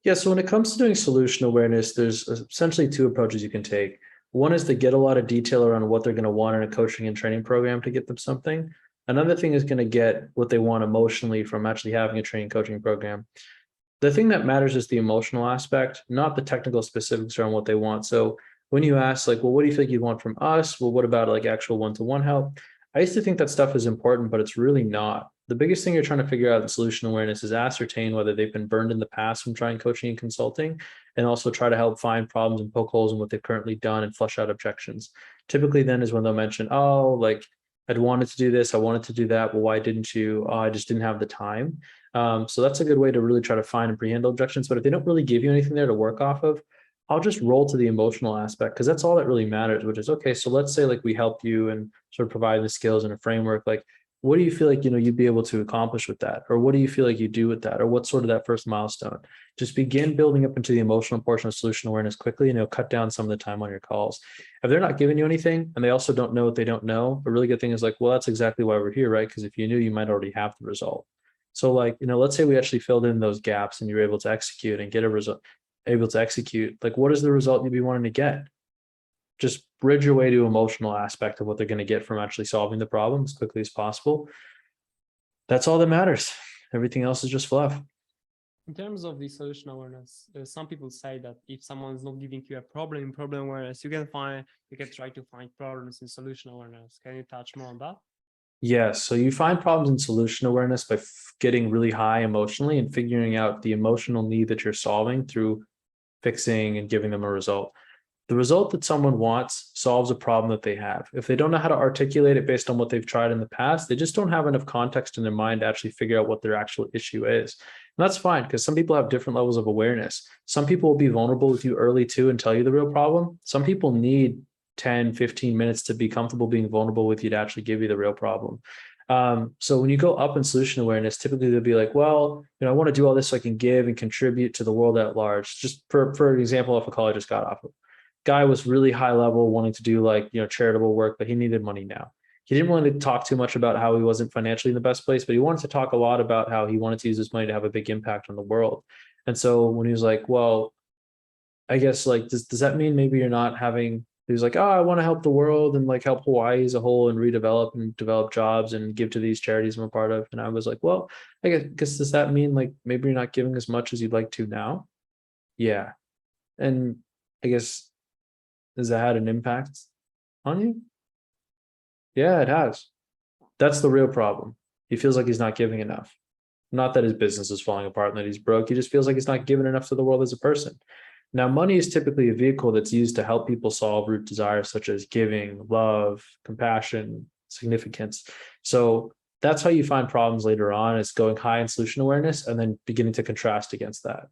Yeah, so when it comes to doing solution awareness, there's essentially two approaches you can take. One is to get a lot of detail around what they're going to want in a coaching and training program to get them something. Another thing is going to get what they want emotionally from actually having a training coaching program. The thing that matters is the emotional aspect, not the technical specifics around what they want. So when you ask, like, well, what do you think you want from us? Well, what about like actual one-to-one help? I used to think that stuff is important, but it's really not. The biggest thing you're trying to figure out in solution awareness is ascertain whether they've been burned in the past from trying coaching and consulting, and also try to help find problems and poke holes in what they've currently done and flush out objections. Typically, then is when they'll mention, oh, like I'd wanted to do this, I wanted to do that. Well, why didn't you? Oh, I just didn't have the time. So that's a good way to really try to find and pre-handle objections. But if they don't really give you anything there to work off of, I'll just roll to the emotional aspect because that's all that really matters, which is okay. So let's say like we help you and sort of provide the skills and a framework. Like, what do you feel like you'd be able to accomplish with that, or what do you feel like you do with that, or what's sort of that first milestone? Just begin building up into the emotional portion of solution awareness quickly, and it'll cut down some of the time on your calls. If they're not giving you anything, and they also don't know what they don't know, a really good thing is like, well, that's exactly why we're here, right? Because if you knew, you might already have the result. So like, let's say we actually filled in those gaps and you're able to execute and get a result, able to execute, like what is the result you'd be wanting to get? Just bridge your way to emotional aspect of what they're going to get from actually solving the problem as quickly as possible. That's all that matters. Everything else is just fluff. In terms of the solution awareness, some people say that if someone is not giving you a problem in problem awareness, you can try to find problems in solution awareness. Can you touch more on that? Yes. So you find problems in solution awareness by getting really high emotionally and figuring out the emotional need that you're solving through fixing and giving them a result. The result that someone wants solves a problem that they have. If they don't know how to articulate it based on what they've tried in the past, they just don't have enough context in their mind to actually figure out what their actual issue is. And that's fine because some people have different levels of awareness. Some people will be vulnerable with you early too and tell you the real problem. Some people need 10, 15 minutes to be comfortable being vulnerable with you to actually give you the real problem. So when you go up in solution awareness, typically they'll be like, well, I want to do all this so I can give and contribute to the world at large. Just for example, if a call I just got off of, guy was really high level, wanting to do like, charitable work, but he needed money now. He didn't want to talk too much about how he wasn't financially in the best place, but he wanted to talk a lot about how he wanted to use his money to have a big impact on the world. And so when he was like, well, I guess like, does that mean maybe you're not having, he was like, oh, I want to help the world and like help Hawaii as a whole and redevelop and develop jobs and give to these charities I'm a part of. And I was like, well, I guess does that mean like maybe you're not giving as much as you'd like to now? Yeah. And I guess, has that had an impact on you? Yeah, it has. That's the real problem. He feels like he's not giving enough. Not that his business is falling apart and that he's broke. He just feels like he's not giving enough to the world as a person. Now, money is typically a vehicle that's used to help people solve root desires such as giving, love, compassion, significance. So that's how you find problems later on, is going high in solution awareness and then beginning to contrast against that.